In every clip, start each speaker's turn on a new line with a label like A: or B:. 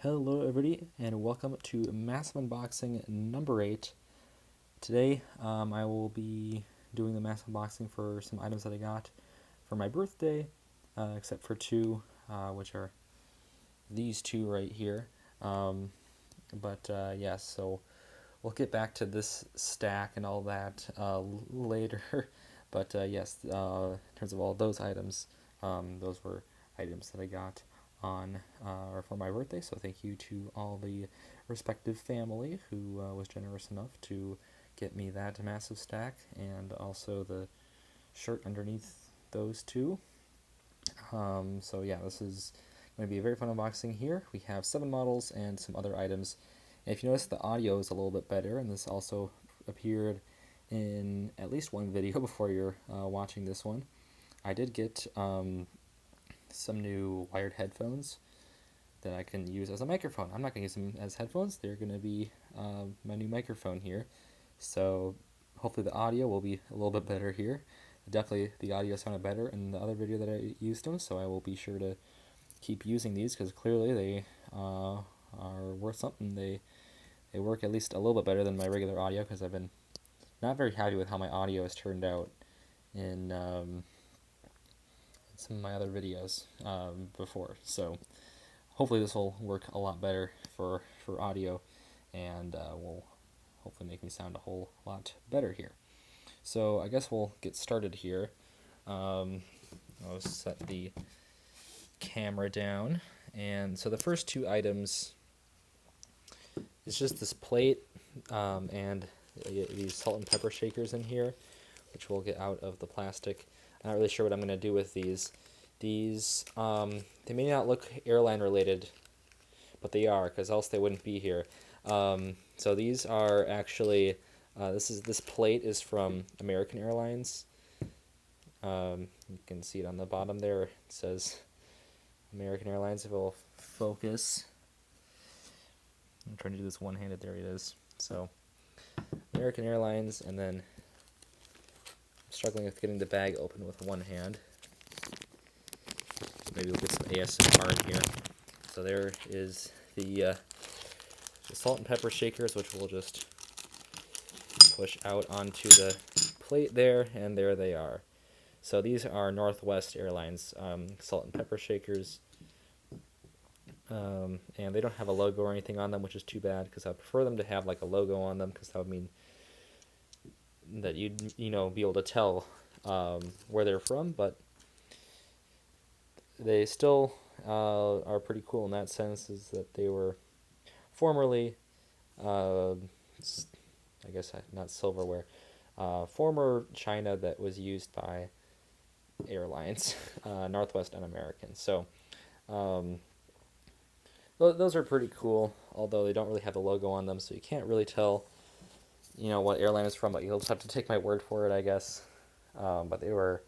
A: Hello everybody and welcome to Massive Unboxing number 8. Today I will be doing the massive unboxing for some items that I got for my birthday, except for two, which are these two right here. Yes, so we'll get back to this stack and all that later. Yes, in terms of all those items, those were items that I got on or for my birthday. So thank you to all the respective family who was generous enough to get me that massive stack and also the shirt underneath those two. This is going to be a very fun unboxing here. We have 7 models and some other items. And if you notice, the audio is a little bit better, and this also appeared in at least one video before you're watching this one. I did get some new wired headphones that I can use as a microphone. I'm not going to use them as headphones. They're going to be my new microphone here. So hopefully the audio will be a little bit better here. Definitely the audio sounded better in the other video that I used them, so I will be sure to keep using these because clearly they are worth something. They work at least a little bit better than my regular audio because I've been not very happy with how my audio has turned out in some of my other videos before. So hopefully this will work a lot better for audio and will hopefully make me sound a whole lot better here. So I guess we'll get started here. I'll set the camera down. And so the first two items is just this plate and these salt and pepper shakers in here, which we'll get out of the plastic. I'm not really sure what I'm going to do with these. These, they may not look airline related, but they are, because else they wouldn't be here. So these are actually, this plate is from American Airlines. You can see it on the bottom there. It says American Airlines. If it will focus. I'm trying to do this one-handed. There it is. So American Airlines, and then I'm struggling with getting the bag open with one hand. Maybe we'll get some ASMR in here. So there is the salt and pepper shakers, which we'll just push out onto the plate there, and there they are. So these are Northwest Airlines salt and pepper shakers, and they don't have a logo or anything on them, which is too bad because I prefer them to have like a logo on them because that would mean that you'd be able to tell where they're from, but they still are pretty cool in that sense, is that they were formerly, I guess not silverware, former china that was used by airlines, Northwest and American. So those are pretty cool, although they don't really have the logo on them, so you can't really tell what airline it's from, but you'll just have to take my word for it, I guess. But they were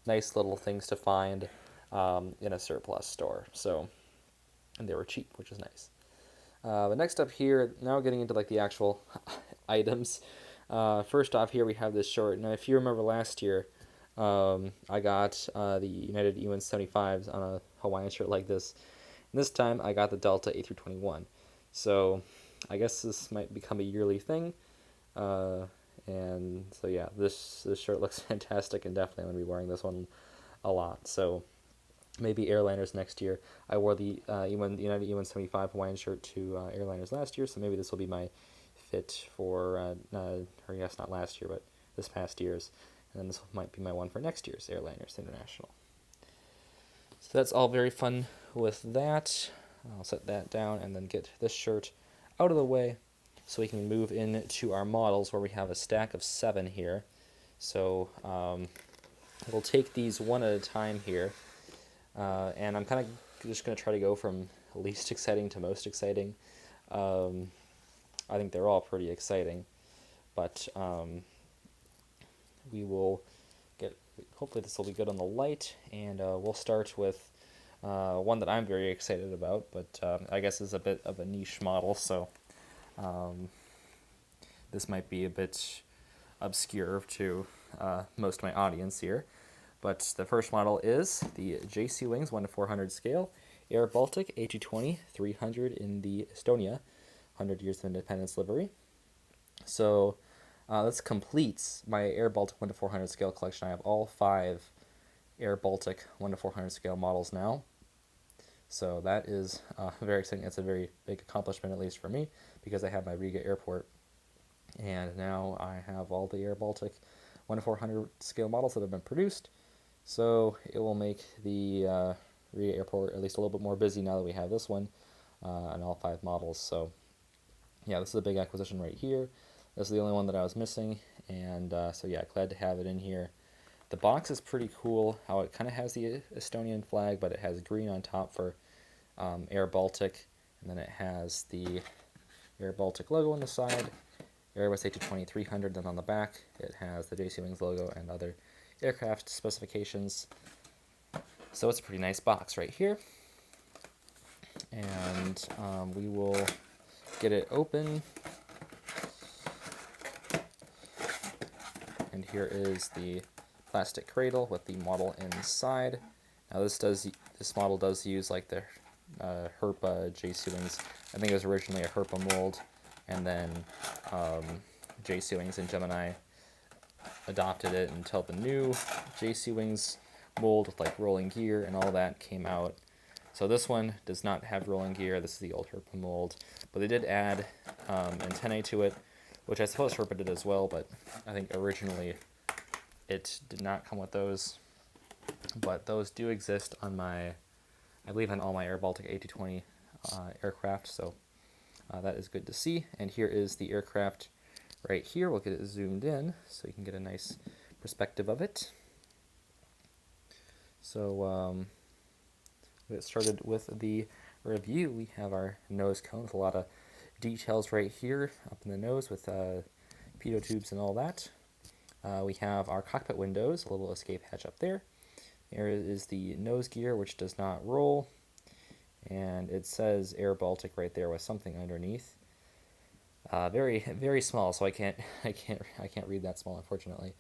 A: nice little things to find in a surplus store. So, and they were cheap, which is nice. But next up here, now getting into like the actual items. First off here we have this short. Now if you remember last year, I got the United UN-75s on a Hawaiian shirt like this. And this time I got the Delta A321. So I guess this might become a yearly thing. And so yeah, this shirt looks fantastic, and definitely I'm going to be wearing this one a lot. So maybe airliners next year. I wore the United UN-75 Hawaiian shirt to airliners last year, so maybe this will be my fit for, or yes, not last year, but this past year's. And then this might be my one for next year's Airliners International. So that's all very fun with that. I'll set that down and then get this shirt out of the way so we can move into our models, where we have a stack of 7 here. So we'll take these one at a time here. And I'm kind of just going to try to go from least exciting to most exciting. I think they're all pretty exciting, but we will get, hopefully this will be good on the light, and we'll start with one that I'm very excited about, but I guess is a bit of a niche model, so this might be a bit obscure to most of my audience here. But the first model is the JC Wings 1:400 scale Air Baltic A220-300 in the Estonia 100 Years of Independence livery. So this completes my Air Baltic 1 to 400 scale collection. I have all 5 Air Baltic 1 to 400 scale models now. So that is very exciting. It's a very big accomplishment, at least for me, because I have my Riga airport. And now I have all the Air Baltic 1 to 400 scale models that have been produced. So it will make the Riga airport at least a little bit more busy now that we have this one and all 5 models. So yeah, this is a big acquisition right here. This is the only one that I was missing. And so yeah, glad to have it in here. The box is pretty cool, how it kind of has the Estonian flag, but it has green on top for Air Baltic, and then it has the Air Baltic logo on the side, Airbus A220-300, then on the back it has the JC Wings logo and other aircraft specifications. So it's a pretty nice box right here, and we will get it open. And here is the plastic cradle with the model inside. Now this model does use like the Herpa JC Wings. I think it was originally a Herpa mold, and then JC Wings and Gemini adopted it until the new JC Wings mold with like rolling gear and all that came out. So this one does not have rolling gear. This is the old Herpa mold, but they did add antennae to it, which I suppose Herpa did as well, but I think originally it did not come with those. But those do exist on I believe on all my Air Baltic A220 aircraft, so that is good to see. And here is the aircraft right here. We'll get it zoomed in so you can get a nice perspective of it. So we'll get started with the review. We have our nose cone with a lot of details right here up in the nose with pitot tubes and all that. We have our cockpit windows, a little escape hatch up there. There is the nose gear, which does not roll, and it says Air Baltic right there with something underneath. Very very small, so I can't read that small, unfortunately.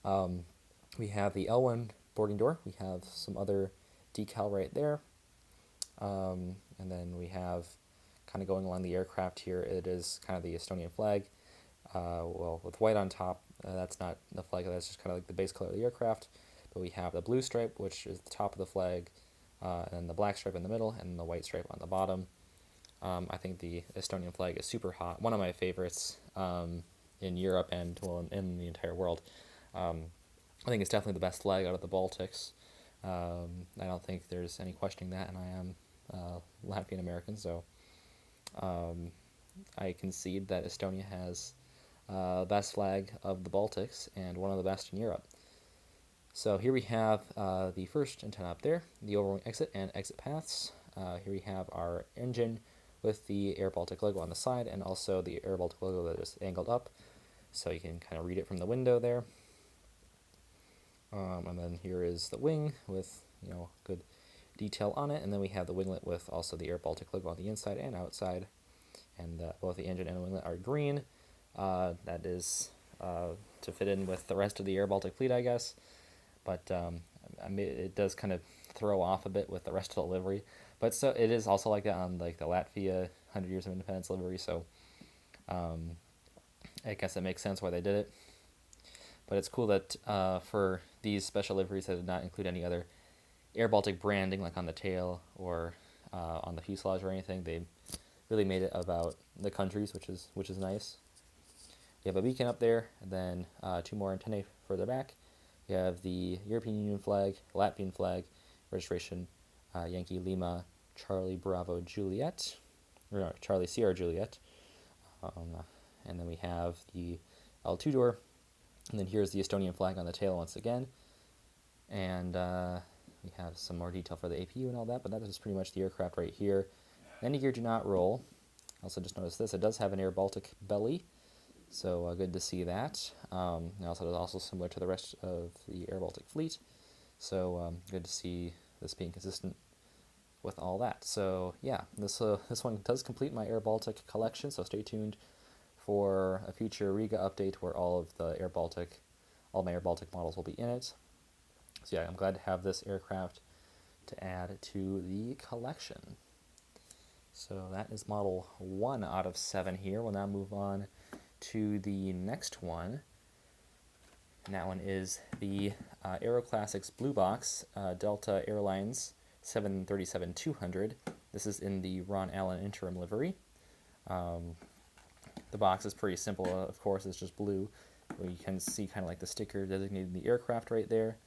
A: We have the L1 boarding door. We have some other decal right there, and then we have kind of going along the aircraft here. It is kind of the Estonian flag, well, with white on top. That's not the flag. That's just kind of like the base color of the aircraft. But we have the blue stripe, which is the top of the flag, and the black stripe in the middle, and the white stripe on the bottom. I think the Estonian flag is super hot. One of my favorites in Europe and, well, in the entire world. I think it's definitely the best flag out of the Baltics. I don't think there's any questioning that, and I am Latvian American, so I concede that Estonia has the best flag of the Baltics and one of the best in Europe. So here we have the first antenna up there, the overwing exit and exit paths. Here we have our engine with the Air Baltic logo on the side, and also the Air Baltic logo that is angled up, so you can kind of read it from the window there. And then here is the wing with good detail on it, and then we have the winglet with also the Air Baltic logo on the inside and outside, and both the engine and the winglet are green. That is to fit in with the rest of the Air Baltic fleet, I guess. But it does kind of throw off a bit with the rest of the livery. But so it is also like that on like the Latvia 100 Years of Independence livery, so I guess it makes sense why they did it. But it's cool that for these special liveries that did not include any other Air Baltic branding, like on the tail or on the fuselage or anything, they really made it about the countries, which is nice. We have a beacon up there, and then 2 more antennae further back. We have the European Union flag, Latvian flag, registration Yankee Lima Charlie Bravo Juliet, or no, Charlie Sierra Juliet. And then we have the L2 door, and then here's the Estonian flag on the tail once again. And we have some more detail for the APU and all that, but that is pretty much the aircraft right here. Landing gear do not roll. Also just notice this, it does have an Air Baltic belly, so good to see that. Also similar to the rest of the Air Baltic fleet, so good to see this being consistent with all that. So yeah, this one does complete my Air Baltic collection, so stay tuned for a future Riga update where all my Air Baltic models will be in it. So yeah, I'm glad to have this aircraft to add to the collection. So that is model 1 out of 7 here. We'll now move on to the next one. And that one is the Aero Classics Blue Box Delta Airlines 737-200. This is in the Ron Allen interim livery. The box is pretty simple, of course, it's just blue. You can see kind of like the sticker designating the aircraft right there.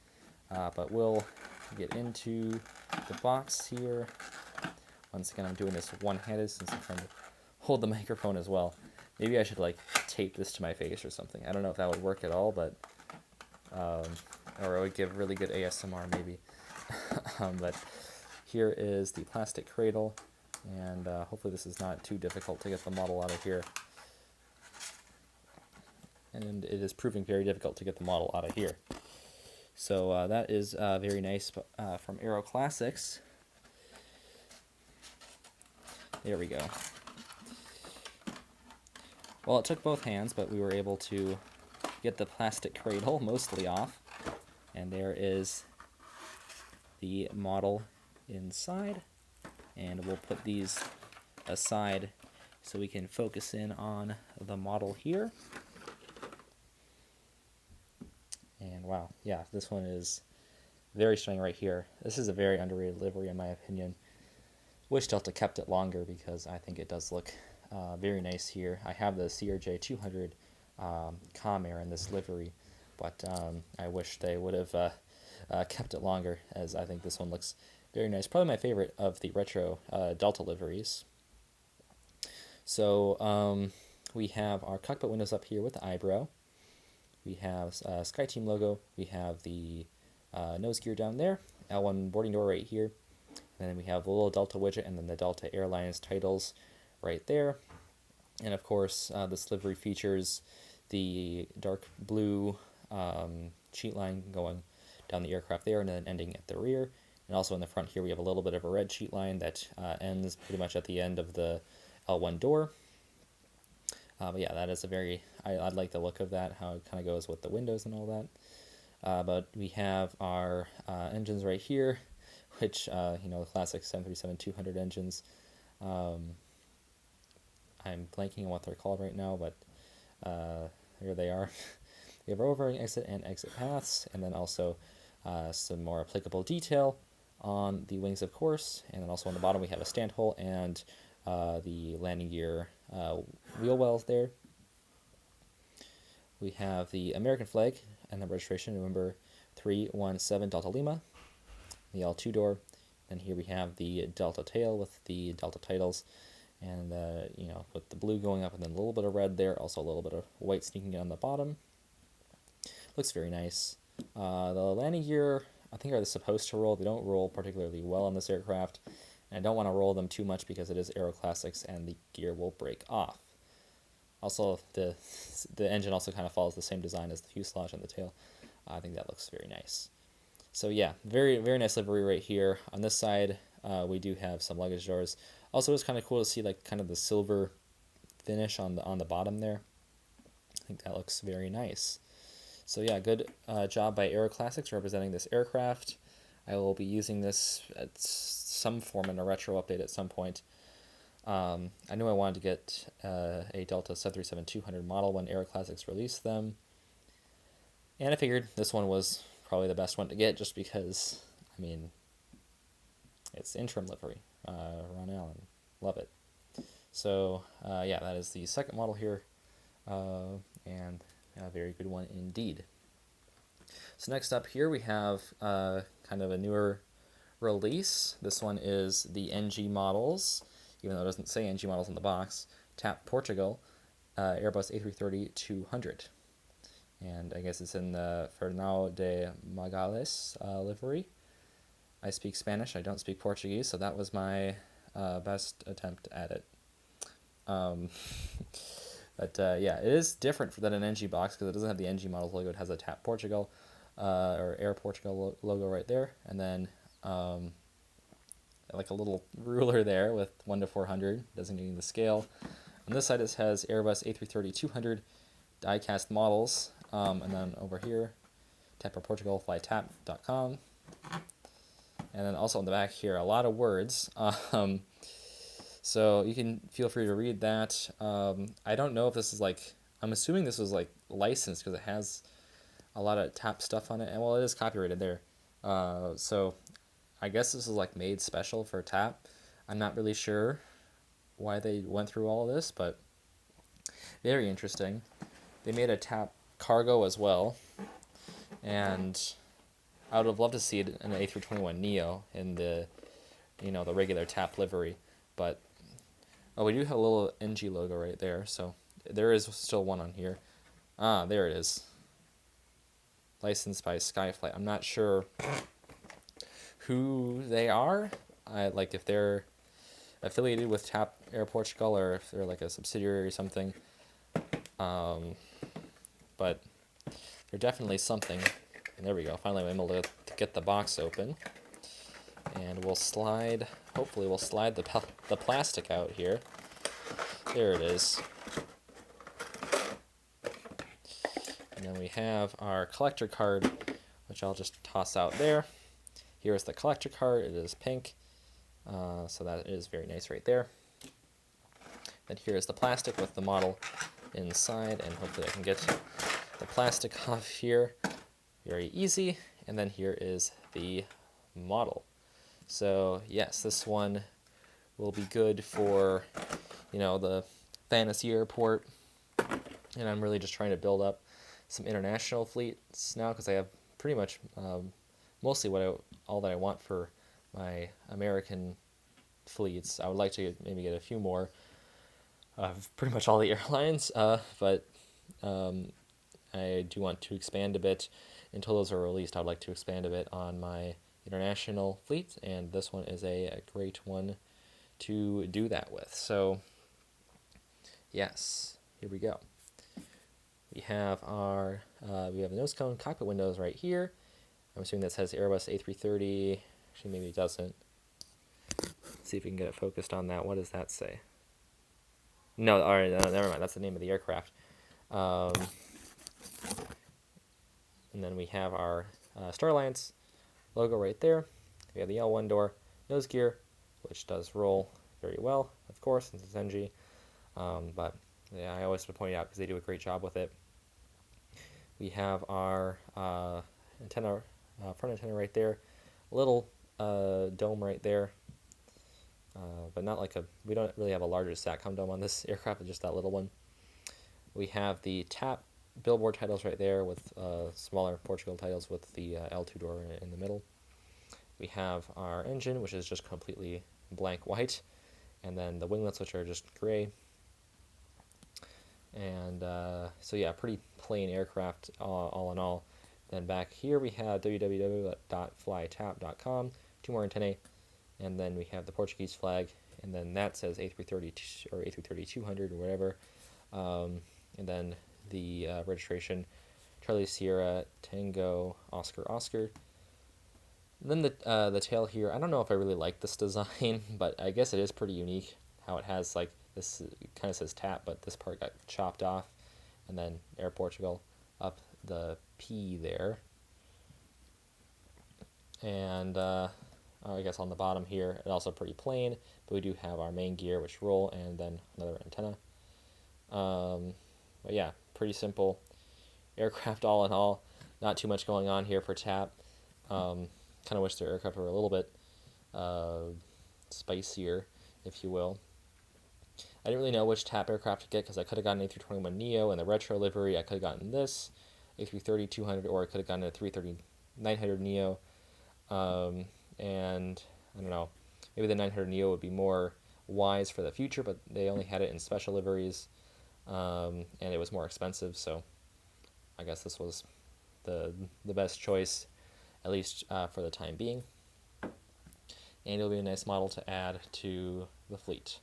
A: But we'll get into the box here. Once again, I'm doing this one-handed since I'm trying to hold the microphone as well. Maybe I should like tape this to my face or something. I don't know if that would work at all, but or it would give really good ASMR maybe. But here is the plastic cradle, and hopefully this is not too difficult to get the model out of here. And it is proving very difficult to get the model out of here. So that is very nice from Aero Classics. There we go. Well, it took both hands, but we were able to get the plastic cradle mostly off. And there is the model inside. And we'll put these aside so we can focus in on the model here. And wow, yeah, this one is very stunning right here. This is a very underrated livery in my opinion. Wish Delta kept it longer because I think it does look very nice here. I have the CRJ 200 Comair in this livery, but I wish they would have kept it longer, as I think this one looks very nice. Probably my favorite of the retro Delta liveries. So we have our cockpit windows up here with the eyebrow. We have SkyTeam logo. We have the nose gear down there. L1 boarding door right here. And then we have the little Delta widget and then the Delta Airlines titles right there. And of course, this livery features the dark blue sheet line going down the aircraft there and then ending at the rear. And also in the front here, we have a little bit of a red sheet line that ends pretty much at the end of the L1 door. But yeah, that is a very, I like the look of that, how it kind of goes with the windows and all that. But we have our engines right here, which, the classic 737-200 engines. I'm blanking on what they're called right now, but here they are. We have over exit and exit paths, and then also some more applicable detail on the wings, of course. And then also on the bottom, we have a stand hole and the landing gear wheel wells there. We have the American flag and the registration, November 317 Delta Lima, the L2 door. And here we have the Delta tail with the Delta titles, and with the blue going up and then a little bit of red there, also a little bit of white sneaking in on the bottom. Looks very nice. The landing gear, I think, are supposed to roll. They don't roll particularly well on this aircraft, and I don't want to roll them too much because it is Aero Classics and the gear will break off. Also, the engine also kind of follows the same design as the fuselage and the tail. I think that looks very nice. So yeah, very, very nice livery right here. On this side, we do have some luggage doors. Also, it's kind of cool to see like kind of the silver finish on the bottom there. I think that looks very nice. So yeah, good job by Aero Classics representing this aircraft. I will be using this at some form in a retro update at some point. I knew I wanted to get a Delta 737-200 model when Aero Classics released them. And I figured this one was probably the best one to get just because, I mean, it's interim livery. Ron Allen. Love it. So, yeah, that is the second model here. And a very good one indeed. So next up here we have kind of a newer release. This one is the NG models, even though it doesn't say NG models in the box. TAP Portugal, Airbus A330-200. And I guess it's in the Fernão de Magalhães livery. I speak Spanish, I don't speak Portuguese, so that was my best attempt at it. But yeah, it is different than an NG box because it doesn't have the NG models logo. It has a TAP Portugal or Air Portugal logo right there, and then like a little ruler there with 1 to 400 designating the scale. On this side it has Airbus A330-200 die-cast models, and then over here, TAP Portugal, flytap.com. And then also on the back here, a lot of words. So you can feel free to read that. I don't know if this is like, I'm assuming this was like licensed because it has a lot of TAP stuff on it. And well, it is copyrighted there. So I guess this is like made special for TAP. I'm not really sure why they went through all of this, but very interesting. They made a TAP cargo as well. And I would have loved to see it in the A321neo in the, the regular TAP livery. But, oh, we do have a little NG logo right there, so there is still one on here. Ah, there it is. Licensed by Skyflight. I'm not sure who they are. Like if they're affiliated with TAP Air Portugal or if they're like a subsidiary or something. But they're definitely something. And there we go. Finally, I'm able to get the box open. And hopefully we'll slide the plastic out here. There it is. And then we have our collector card, which I'll just toss out there. Here is the collector card. It is pink. So that is very nice right there. Then here is the plastic with the model inside, and hopefully I can get the plastic off here. Very easy. And then here is the model. So yes, this one will be good for, the fantasy airport. And I'm really just trying to build up some international fleets now because I have pretty much mostly all that I want for my American fleets. I would like to maybe get a few more of pretty much all the airlines, but I do want to expand a bit. Until those are released, I'd like to expand a bit on my international fleet, and this one is a great one to do that with. So, yes, here we go. We have the nose cone cockpit windows right here. I'm assuming that says Airbus A330. Actually, maybe it doesn't. Let's see if we can get it focused on that. What does that say? No, all right, never mind. That's the name of the aircraft. And then we have our Star Alliance logo right there. We have the L1 door nose gear, which does roll very well, of course, since it's NG. But yeah, I always point it out because they do a great job with it. We have our antenna, front antenna right there, a little dome right there, but not like we don't really have a larger SATCOM dome on this aircraft, it's just that little one. We have the TAP billboard titles right there with smaller Portugal titles with the L2 door in the middle. We have our engine, which is just completely blank white, and then the winglets, which are just gray. And so yeah, pretty plain aircraft all in all. Then back here we have www.flytap.com, 2 more antennae, and then we have the Portuguese flag, and then that says A330 or A330-200 or whatever, and then the registration, Charlie Sierra Tango Oscar Oscar. And then the tail here, I don't know if I really like this design, but I guess it is pretty unique how it has like this, it kind of says TAP, but this part got chopped off, and then Air Portugal up the P there. And I guess on the bottom here, it's also pretty plain, but we do have our main gear, which roll, and then another antenna. But yeah, pretty simple aircraft all in all. Not too much going on here for TAP. Kind of wish their aircraft were a little bit spicier, if you will. I didn't really know which TAP aircraft to get because I could have gotten A321neo in the retro livery. I could have gotten this A330-200, or I could have gotten a 330-900neo. And I don't know, maybe the 900neo would be more wise for the future, but they only had it in special liveries, and it was more expensive. So I guess this was the best choice, at least for the time being. And it'll be a nice model to add to the fleet.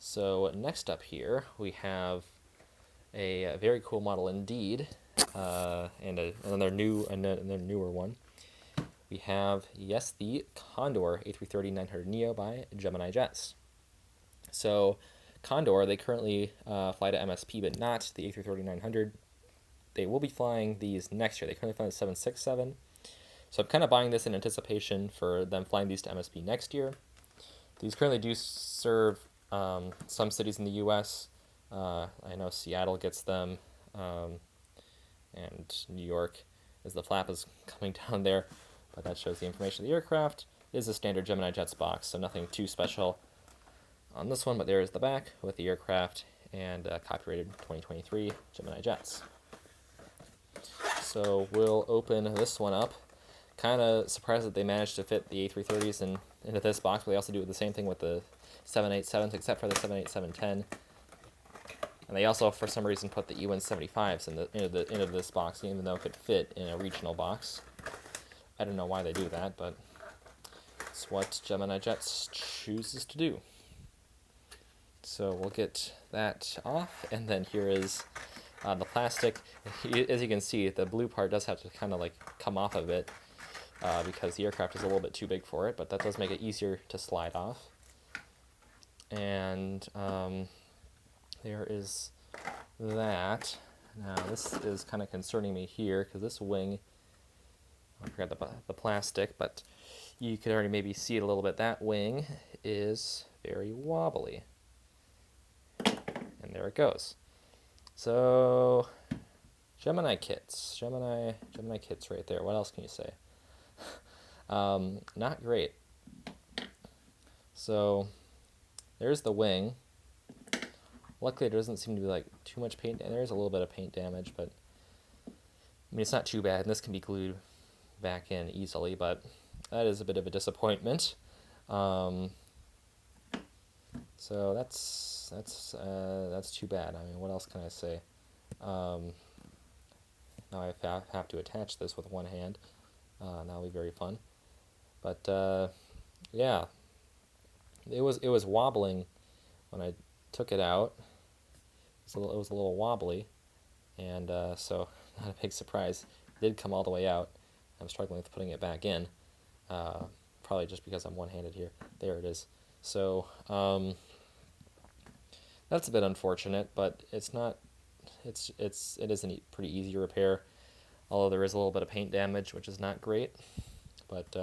A: So next up here, we have a very cool model indeed, and another newer one. We have, yes, the Condor A330-900neo by Gemini Jets. So Condor, they currently fly to MSP, but not the A330-900. They will be flying these next year. They currently fly the 767, So I'm kind of buying this in anticipation for them flying these to MSP next year. These currently do serve some cities in the U.S. I know Seattle gets them, and New York, as the flap is coming down there. But that shows the information of the aircraft. It is a standard Gemini Jets box, so nothing too special on this one. But there is the back with the aircraft and copyrighted 2023 Gemini Jets. So we'll open this one up. Kind of surprised that they managed to fit the A330s into this box, but they also do the same thing with the 787s, except for the 787-10. And they also, for some reason, put the E175s into this box, even though it could fit in a regional box. I don't know why they do that, but it's what Gemini Jets chooses to do. So we'll get that off, and then here is the plastic. As you can see, the blue part does have to kind of like come off of it because the aircraft is a little bit too big for it, but that does make it easier to slide off. And there is that. Now this is kind of concerning me here because this wing, I forgot the plastic, but you could already maybe see it a little bit. That wing is very wobbly. And there it goes. So Gemini kits right there. What else can you say? Not great. So there's the wing. Luckily, there doesn't seem to be like too much paint. There is a little bit of paint damage, but I mean it's not too bad. And this can be glued back in easily, but that is a bit of a disappointment. So that's too bad. I mean, what else can I say? Now I have to attach this with one hand. That'll be very fun. But yeah, it was wobbling when I took it out. It was a little wobbly, and so not a big surprise. It did come all the way out. I'm struggling with putting it back in, probably just because I'm one-handed here. There it is. So that's a bit unfortunate, but it's not. It is a pretty easy repair, although there is a little bit of paint damage, which is not great. But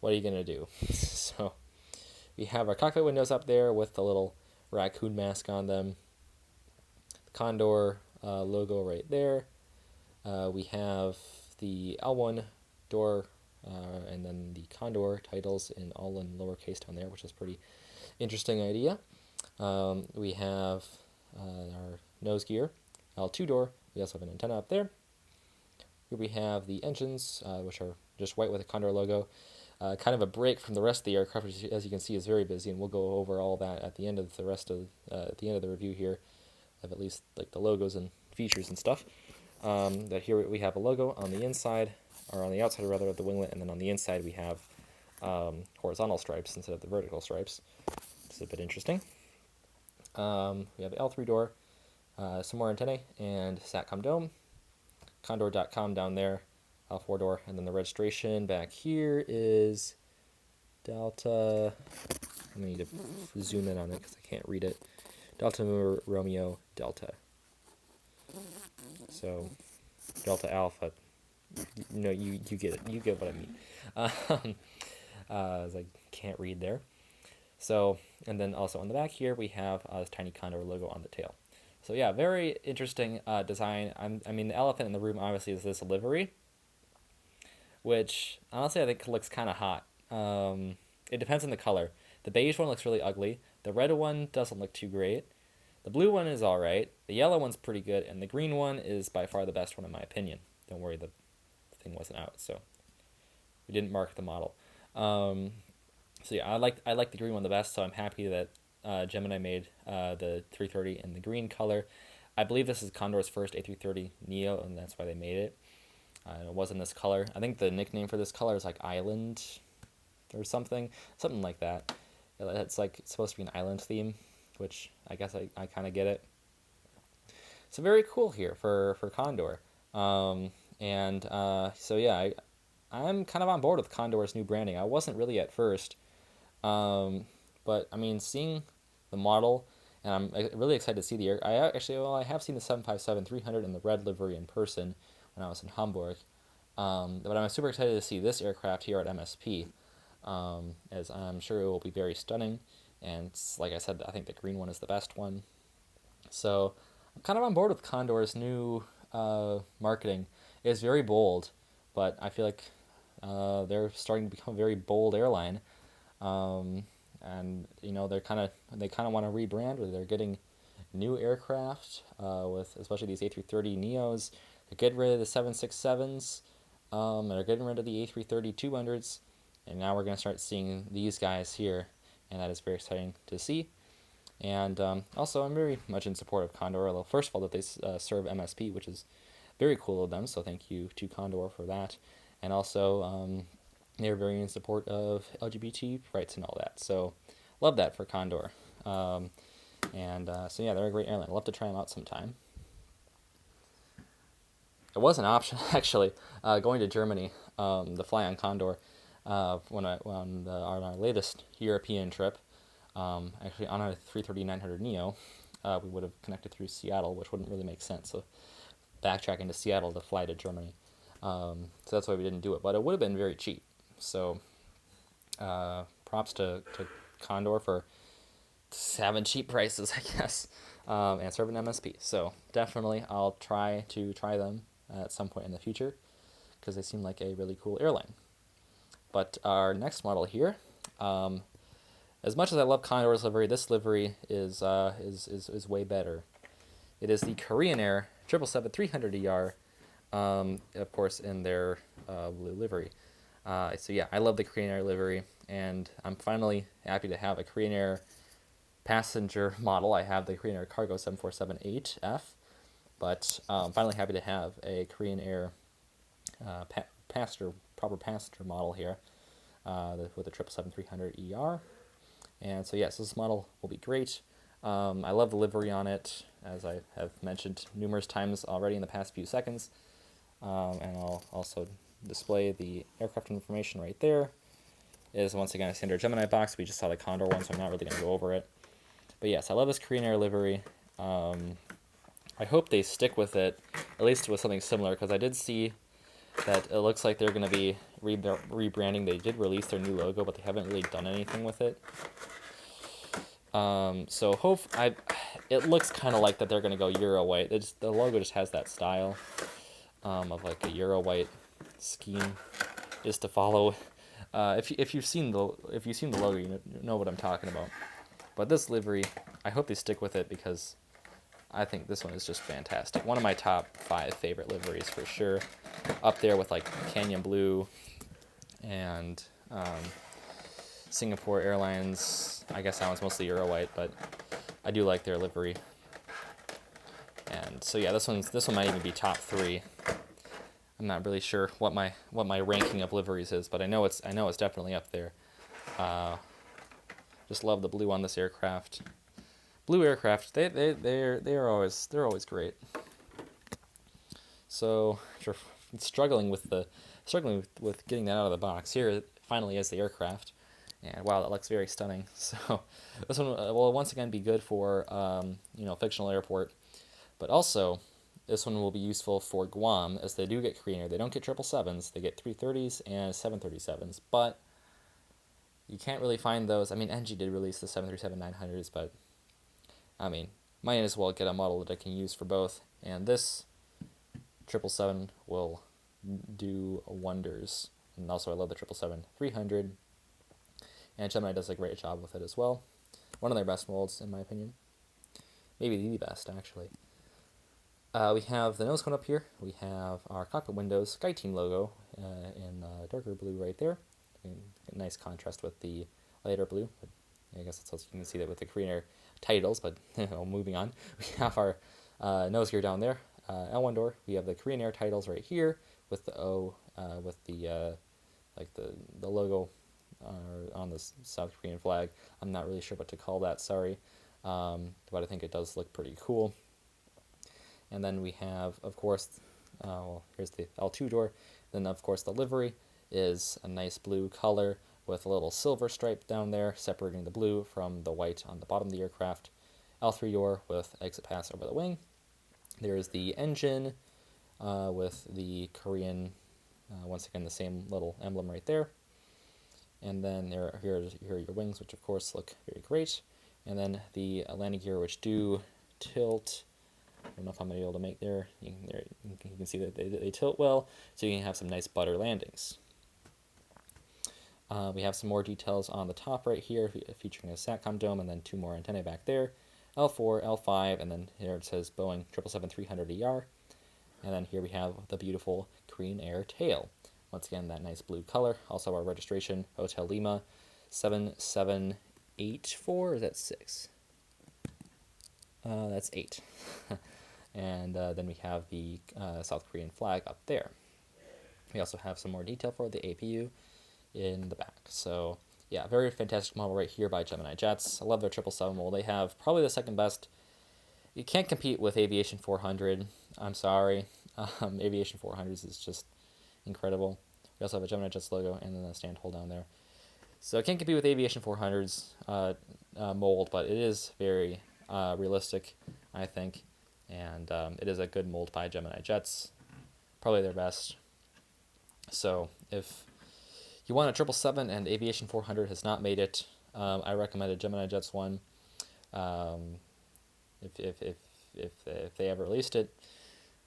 A: what are you gonna do? So we have our cockpit windows up there with the little raccoon mask on them. The Condor logo right there. We have the L1 door and then the Condor titles all in lowercase down there, which is a pretty interesting idea. We have our nose gear, L2 door. We also have an antenna up there. Here we have the engines, which are just white with a Condor logo. Kind of a break from the rest of the aircraft, which, as you can see, is very busy, and we'll go over all that at the end of the review here, of at least like the logos and features and stuff. That here we have a logo on the inside, or on the outside rather, of the winglet, and then on the inside we have horizontal stripes instead of the vertical stripes. It's a bit interesting. We have the L3 door, some more antennae, and SATCOM dome. Condor.com down there, L4 door, and then the registration back here is Delta. I'm going to need to zoom in on it because I can't read it. Delta Romeo Delta. So Delta Alpha. No, you get it. You get what I mean. As I can't read there. So, and then also on the back here we have this tiny Condor logo on the tail. So yeah, very interesting design. I mean, the elephant in the room obviously is this livery, which honestly I think looks kind of hot. It depends on the color. The beige one looks really ugly. The red one doesn't look too great. The blue one is alright. The yellow one's pretty good, and the green one is by far the best one in my opinion. Don't worry, the thing wasn't out, so we didn't mark the model. So yeah, I like the green one the best, so I'm happy that Gemini made the 330 in the green color. I believe this is Condor's first A330 Neo, and that's why they made it. It was in this color. I think the nickname for this color is like Island or something like that. It's like it's supposed to be an island theme, which I guess I kind of get it. So very cool here for Condor. So yeah, I'm kind of on board with Condor's new branding. I wasn't really at first. But I mean, seeing the model, and I'm really excited to see the air. I have seen the 757-300 in the red livery in person when I was in Hamburg, But I'm super excited to see this aircraft here at MSP, as I'm sure it will be very stunning. And like I said, I think the green one is the best one. So I'm kind of on board with Condor's new marketing. It's very bold, but I feel like they're starting to become a very bold airline. Um, and they kind of want to rebrand, where they're getting new aircraft with especially these A330neos. They're getting rid of the 767s. They're getting rid of the A330-200s, and now we're going to start seeing these guys here, and that is very exciting to see. And also, I'm very much in support of Condor. Although, first of all, that they serve MSP, which is very cool of them. So thank you to Condor for that. And also, they're very in support of LGBT rights and all that. So love that for Condor. So yeah, they're a great airline. I'd love to try them out sometime. It was an option actually, going to Germany, the fly on Condor, on our latest European trip. Actually, on a 330-900 Neo, we would have connected through Seattle, which wouldn't really make sense. So backtracking to Seattle to fly to Germany. So that's why we didn't do it. But it would have been very cheap. So props to Condor for having cheap prices, I guess, and serving MSP. So definitely I'll try them at some point in the future, because they seem like a really cool airline. But our next model here, as much as I love Condor's livery, this livery is way better. It is the Korean Air 777-300ER, of course, in their blue livery. So yeah, I love the Korean Air livery, and I'm finally happy to have a Korean Air passenger model. I have the Korean Air Cargo 7478F, but I'm finally happy to have a Korean Air proper passenger model here with the 777-300ER. And so yes, this model will be great. I love the livery on it, as I have mentioned numerous times already in the past few seconds. And I'll also display the aircraft information right there. It is once again a standard Gemini box. We just saw the Condor one, so I'm not really going to go over it. But yes, I love this Korean Air livery. I hope they stick with it, at least with something similar, because I did see that it looks like they're going to be rebranding. They did release their new logo, but they haven't really done anything with it. It looks kind of like that they're going to go Euro white. The logo just has that style of like a Euro white scheme, just to follow. If you've seen the logo, you know what I'm talking about. But this livery, I hope they stick with it, because I think this one is just fantastic. One of my top 5 favorite liveries for sure. Up there with like Canyon Blue and Singapore Airlines. I guess that one's mostly Euro white, but I do like their livery. And so yeah, this one might even be top 3. I'm not really sure what my ranking of liveries is, but I know it's definitely up there. Just love the blue on this aircraft. Blue aircraft, they're always great. So for struggling with getting that out of the box, here it finally is the aircraft, and wow, that looks very stunning. So this one will once again be good for fictional airport, but also this one will be useful for Guam, as they do get Korean Air. They don't get 777s, they get 330s and 737s, but you can't really find those. I mean, NG did release the 737-900s, but I mean, might as well get a model that I can use for both, and this 777 will do wonders. And also, I love the 777-300, and Gemini does a great job with it as well. One of their best molds, in my opinion. Maybe the best, actually. We have the nose cone up here. We have our cockpit windows, SkyTeam logo in darker blue right there. A nice contrast with the lighter blue. But I guess you can see that with the Korean Air titles, but moving on. We have our nose gear down there. L1 door. We have the Korean Air titles right here with the O, with the logo on the South Korean flag. I'm not really sure what to call that, sorry. But I think it does look pretty cool. And then we have, of course, here's the L2 door. Then, of course, the livery is a nice blue color with a little silver stripe down there, separating the blue from the white on the bottom of the aircraft. L3 door with exit pass over the wing. There's the engine with the Korean Once again, the same little emblem right there. And then here are your wings, which of course look very great. And then the landing gear, which do tilt. I don't know if I'm going to be able to make there. You can see that they tilt well, so you can have some nice butter landings. We have some more details on the top right here, featuring a SATCOM dome and then 2 more antennae back there. L4, L5, and then here it says Boeing 777-300ER. And then here we have the beautiful Korean Air tail. Once again, that nice blue color. Also our registration, Hotel Lima 7784, or is that 6? That's 8. And then we have the South Korean flag up there. We also have some more detail for the APU in the back. So yeah, very fantastic model right here by Gemini Jets. I love their 777 mold. They have probably the second best. You can't compete with Aviation 400. I'm sorry. Aviation 400s is just incredible. We also have a Gemini Jets logo and then a stand hold down there. So I can't compete with Aviation 400's mold, but it is very realistic, I think. And it is a good mold by Gemini Jets. Probably their best. So if you want a 777 and Aviation 400 has not made it, I recommend a Gemini Jets one. If they ever released it,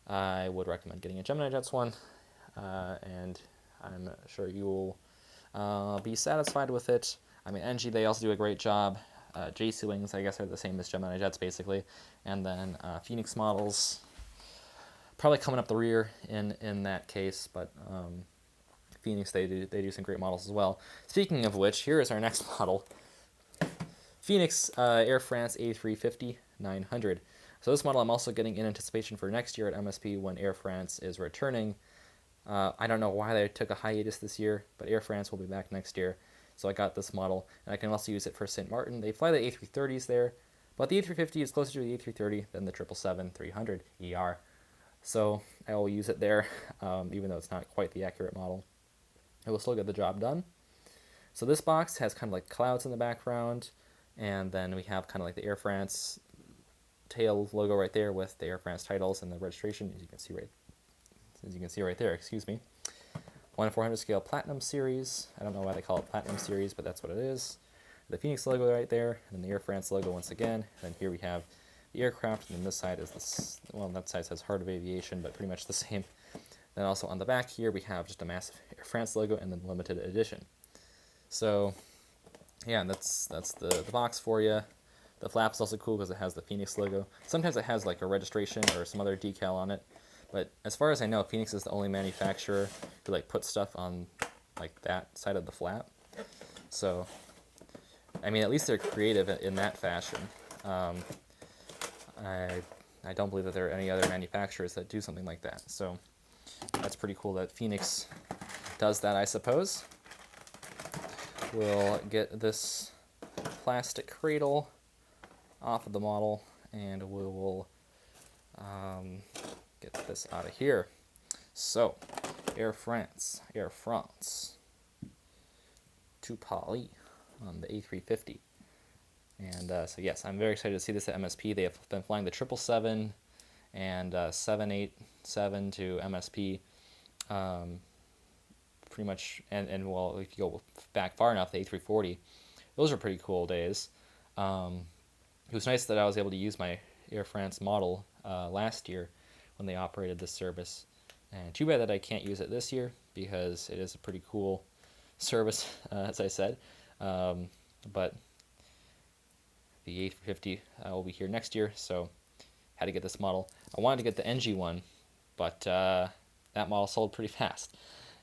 A: I would recommend getting a Gemini Jets one, and I'm sure you will be satisfied with it. I mean, NG, they also do a great job. JC Wings, I guess, are the same as Gemini Jets, basically. And then Phoenix models, probably coming up the rear in that case, but Phoenix, they do some great models as well. Speaking of which, here is our next model. Phoenix Air France A350-900. So this model I'm also getting in anticipation for next year at MSP when Air France is returning. I don't know why they took a hiatus this year, but Air France will be back next year. So I got this model, and I can also use it for St. Martin. They fly the A330s there, but the A350 is closer to the A330 than the 777-300ER. So I will use it there, even though it's not quite the accurate model. It will still get the job done. So this box has kind of like clouds in the background, and then we have kind of like the Air France tail logo right there with the Air France titles and the registration, as you can see right there, excuse me. 1/400 scale Platinum Series. I don't know why they call it Platinum Series, but that's what it is. The Phoenix logo right there, and the Air France logo once again. And then here we have the aircraft, and then this side is this, well, that side says Heart of Aviation, but pretty much the same. Then also on the back here, we have just a massive Air France logo and then limited edition. So, yeah, that's the box for you. The flap is also cool because it has the Phoenix logo. Sometimes it has like a registration or some other decal on it. But as far as I know, Phoenix is the only manufacturer who like put stuff on like that side of the flap. So, I mean, at least they're creative in that fashion. I don't believe that there are any other manufacturers that do something like that. So that's pretty cool that Phoenix does that, I suppose. We'll get this plastic cradle off of the model, and we will get this out of here. So, Air France to Paris on the A350. And so yes, I'm very excited to see this at MSP. They have been flying the 777 and 787 to MSP pretty much, and well, if you go back far enough, the A340, those are pretty cool days. It was nice that I was able to use my Air France model last year when they operated this service. And too bad that I can't use it this year because it is a pretty cool service, as I said. But the A350 will be here next year, so had to get this model. I wanted to get the NG one, but that model sold pretty fast,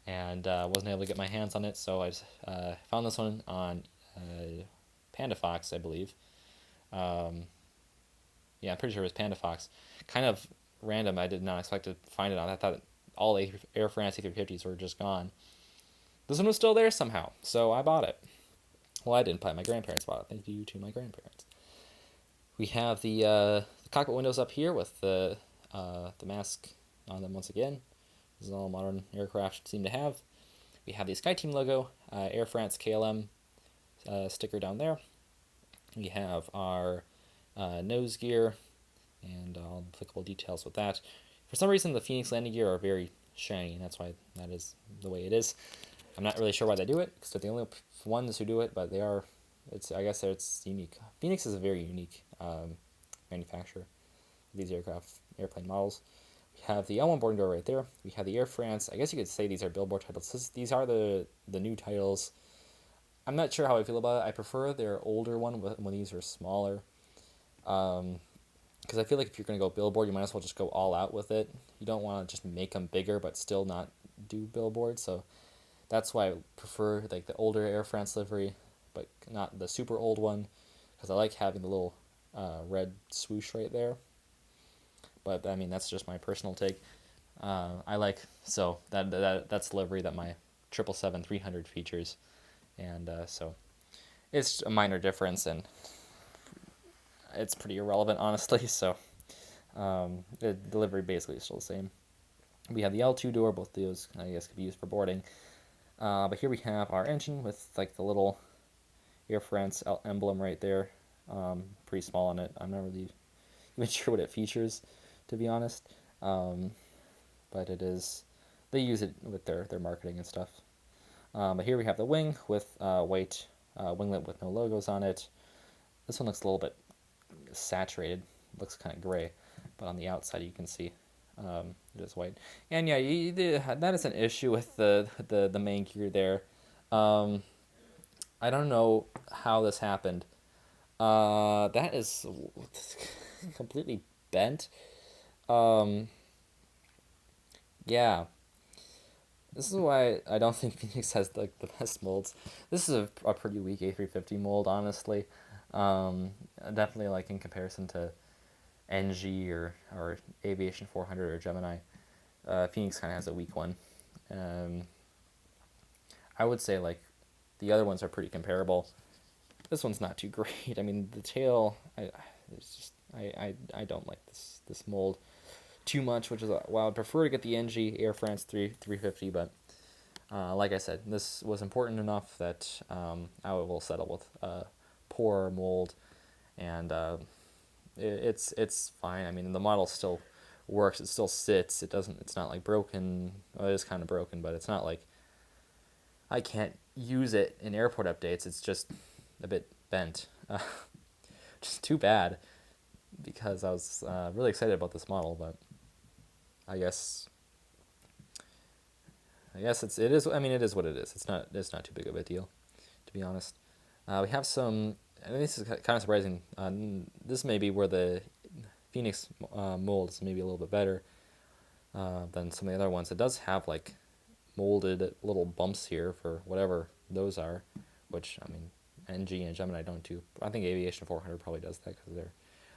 A: and wasn't able to get my hands on it, so I found this one on PandaFox, I believe. Yeah, I'm pretty sure it was PandaFox. Kind of random. I did not expect to find it on. I thought all Air France A350s were just gone. This one was still there somehow, so I bought it. Well, I didn't buy it. My grandparents bought it. Thank you to my grandparents. We have the cockpit windows up here with the mask on them once again. This is all modern aircraft seem to have. We have the SkyTeam logo, Air France KLM sticker down there. We have our nose gear and all applicable details with that. For some reason, the Phoenix landing gear are very shiny. That's why that is the way it is. I'm not really sure why they do it, because they're the only ones who do it, but they are. I guess it's unique. Phoenix is a very unique manufacturer. These airplane models. We have the L1 boarding door right there. We have the Air France. I guess you could say these are Billboard titles. These are the new titles. I'm not sure how I feel about it. I prefer their older one when these are smaller. Because I feel like if you're going to go Billboard, you might as well just go all out with it. You don't want to just make them bigger but still not do Billboard. So that's why I prefer like the older Air France livery, but not the super old one, because I like having the little red swoosh right there. But I mean, that's just my personal take. I like so that's the livery that my 777-300 features, and so it's a minor difference, and it's pretty irrelevant, honestly. So the delivery basically is still the same. We have the L2 door. Both of those, I guess, could be used for boarding. But here we have our engine with like the little Air France emblem right there. Pretty small on it. I'm not really even sure what it features, to be honest. But it is, they use it with their marketing and stuff. But here we have the wing with white winglet with no logos on it. This one looks a little bit saturated. Looks kind of gray, but on the outside you can see it is white. And yeah, that is an issue with the main gear there. I don't know how this happened. That is completely bent. Yeah, this is why I don't think Phoenix has like the best molds. This is a pretty weak A350 mold, honestly. Definitely like in comparison to NG or Aviation 400 or Gemini, Phoenix kind of has a weak one. Um, I would say like the other ones are pretty comparable. This one's not too great. I mean, the tail, it's just I don't like this mold too much, which is why I'd prefer to get the NG Air France 350. But like I said, this was important enough that I will settle with poor mold, and it's fine. I mean, the model still works. It still sits. It doesn't. It's not like broken. Well, it is kind of broken, but it's not like I can't use it in airport updates. It's just a bit bent. Just too bad, because I was really excited about this model, but I guess it is. I mean, it is what it is. It's not too big of a deal, to be honest. We have some. I mean, this is kind of surprising. This may be where the Phoenix mold is maybe a little bit better than some of the other ones. It does have like molded little bumps here for whatever those are, which I mean, NG and Gemini don't do. I think Aviation 400 probably does that because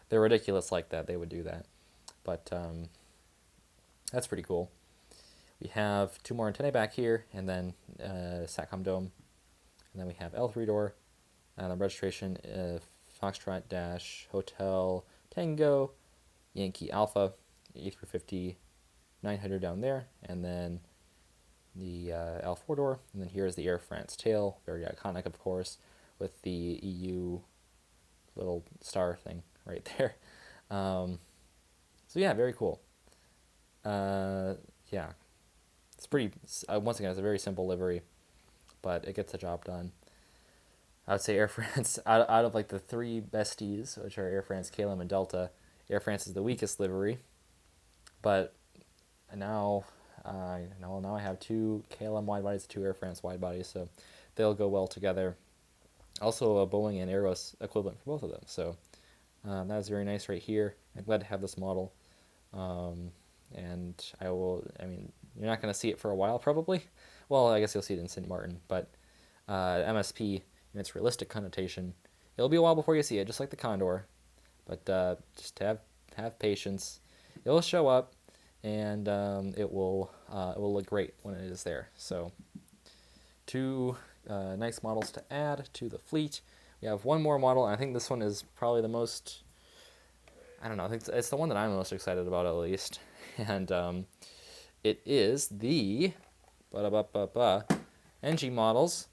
A: they're ridiculous like that. They would do that, but that's pretty cool. We have two more antennae back here, and then Satcom dome, and then we have L3 door, and the registration Foxtrot Dash Hotel Tango Yankee Alpha A350 900 down there, and then the L4 door, and then here is the Air France tail, very iconic, of course, with the EU little star thing right there. So yeah, very cool. Yeah, it's pretty. Once again, it's a very simple livery, but it gets the job done. I would say Air France out of like the three besties, which are Air France, KLM, and Delta. Air France is the weakest livery, but now now I have two KLM wide bodies, two Air France wide bodies, so they'll go well together. Also, a Boeing and Airbus equivalent for both of them, so that is very nice right here. I'm glad to have this model, and I will. I mean, you're not going to see it for a while, probably. Well, I guess you'll see it in St. Martin, but MSP in its realistic connotation, it'll be a while before you see it, just like the Condor. But just have patience. It'll show up, and it will look great when it is there. So, two nice models to add to the fleet. We have one more model, and I think this one is probably the most. I don't know. I think it's the one that I'm most excited about, at least, and it is the NG models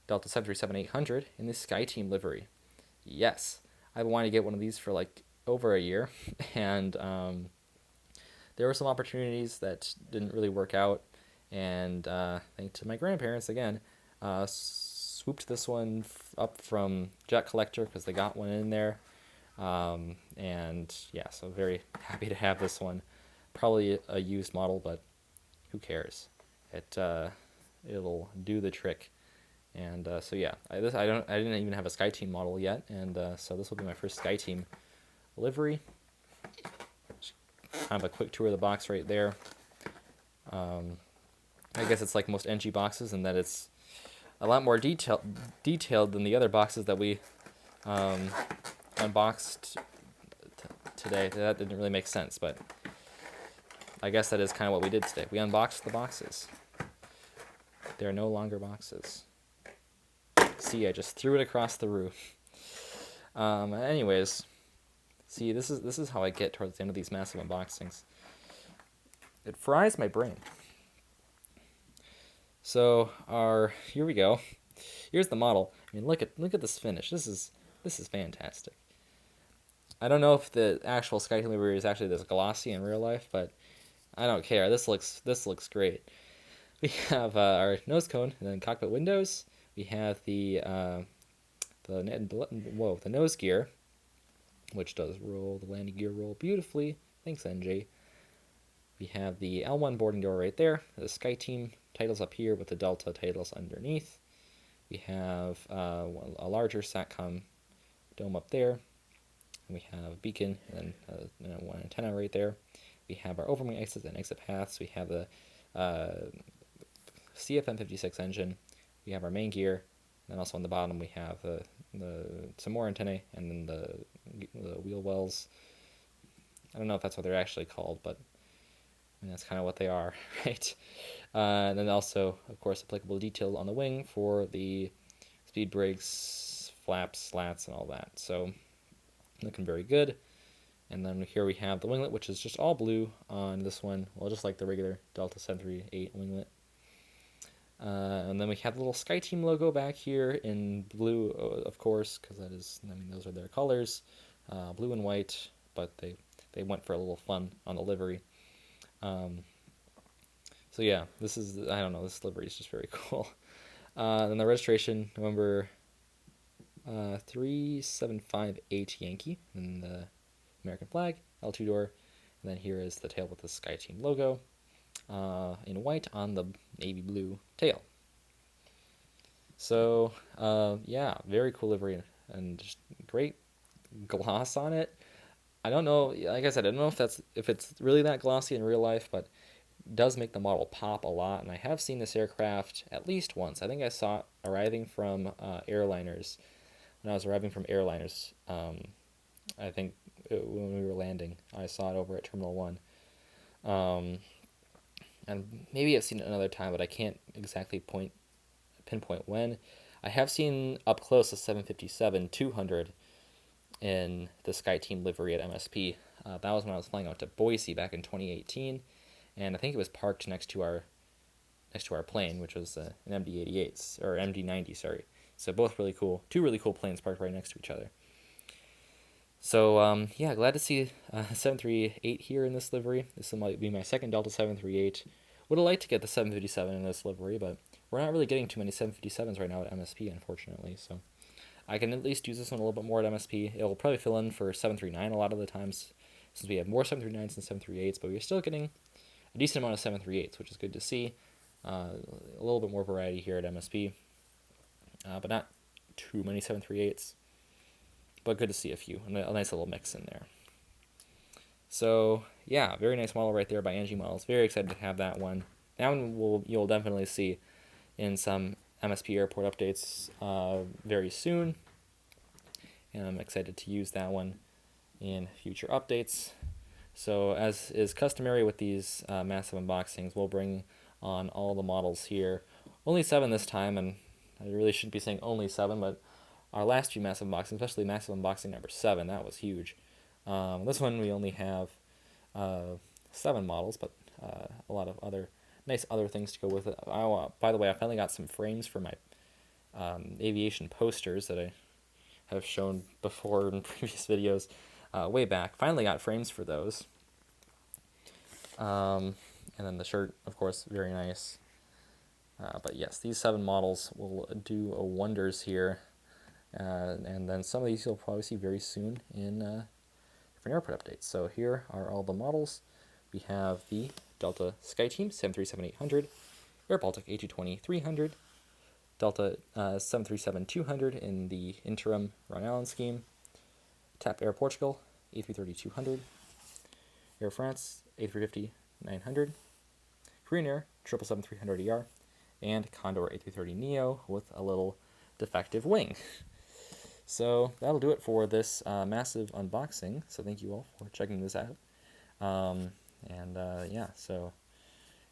A: Delta 737-800 in the SkyTeam livery. Yes, I've wanted to get one of these for like over a year, and there were some opportunities that didn't really work out, and thanks to my grandparents again, swooped this one up from Jet Collector because they got one in there. And yeah, so very happy to have this one. Probably a used model, but who cares? It'll do the trick. And so yeah, I didn't even have a SkyTeam model yet, and so this will be my first SkyTeam livery. Kind of a quick tour of the box right there. I guess it's like most NG boxes in that it's a lot more detailed than the other boxes that we unboxed today. That didn't really make sense, but I guess that is kind of what we did today. We unboxed the boxes. They're no longer boxes. See, I just threw it across the room. Anyways, see, this is how I get towards the end of these massive unboxings. It fries my brain. So here we go. Here's the model. I mean, look at this finish. This is fantastic. I don't know if the actual SkyTeam livery is actually this glossy in real life, but I don't care. This looks great. We have our nose cone and then cockpit windows. We have the nose gear, which does roll the landing gear roll beautifully. Thanks, NJ. We have the L1 boarding door right there. The SkyTeam titles up here with the Delta titles underneath. We have a larger SATCOM dome up there. And we have a beacon and then one antenna right there. We have our overwing exits and exit paths. We have the CFM56 engine. We have our main gear. And then also on the bottom we have some more antennae and then the wheel wells. I don't know if that's what they're actually called, but I mean, that's kind of what they are, right? And then also, of course, applicable detail on the wing for the speed brakes, flaps, slats, and all that. So looking very good. And then here we have the winglet, which is just all blue on this one. Well, just like the regular Delta 738 winglet. And then we have the little SkyTeam logo back here in blue, of course, because those are their colors, blue and white. But they went for a little fun on the livery. So yeah, this livery is just very cool. Then the registration, November 375H Yankee, and the American flag, L2 door, and then here is the tail with the SkyTeam logo in white on the navy blue tail. So yeah, very cool livery and just great gloss on it. I don't know, like I said, I don't know if it's really that glossy in real life, but it does make the model pop a lot. And I have seen this aircraft at least once. I think I saw it arriving from airliners. When I was arriving from airliners, I think when we were landing, I saw it over at Terminal 1. And maybe I've seen it another time, but I can't exactly pinpoint when. I have seen up close a 757-200 in the SkyTeam livery at MSP. That was when I was flying out to Boise back in 2018, and I think it was parked next to our plane, which was an MD-88 or MD-90, sorry. So both really cool, two really cool planes parked right next to each other. So yeah, glad to see 738 here in this livery. This might be my second Delta 738. Would have liked to get the 757 in this livery, but we're not really getting too many 757s right now at MSP, unfortunately. So I can at least use this one a little bit more at MSP. It will probably fill in for 739 a lot of the times, since we have more 739s than 738s, but we're still getting a decent amount of 738s, which is good to see. A little bit more variety here at MSP, but not too many 738s. But good to see a few, and a nice little mix in there. So yeah, very nice model right there by NG Models. Very excited to have that one. That one you'll definitely see in some MSP airport updates very soon, and I'm excited to use that one in future updates. So as is customary with these massive unboxings, we'll bring on all the models here. Only 7 this time, and I really shouldn't be saying only 7, but our last few massive unboxings, especially massive unboxing number 7, that was huge. This one we only have 7 models, but a lot of nice other things to go with it. By the way, I finally got some frames for my aviation posters that I have shown before in previous videos way back. Finally got frames for those. And then the shirt, of course, very nice. But yes, these 7 models will do wonders here. And then some of these you'll probably see very soon in different airport updates. So here are all the models. We have the Delta SkyTeam 737-800, airBaltic A220-300, Delta 737-200 in the interim Ron Allen scheme, TAP Air Portugal A330-200, Air France A350-900, Korean Air 777-300ER, and Condor A330neo with a little defective wing. So that'll do it for this massive unboxing. So thank you all for checking this out. Yeah, so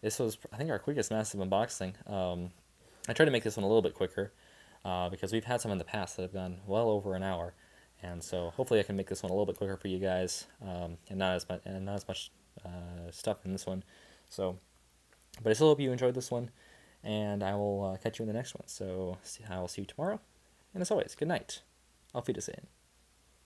A: this was, I think, our quickest massive unboxing. I tried to make this one a little bit quicker because we've had some in the past that have gone well over an hour. And so hopefully I can make this one a little bit quicker for you guys, and not as much stuff in this one. So, but I still hope you enjoyed this one, and I will catch you in the next one. So I will see you tomorrow. And as always, good night. Auf Wiedersehen.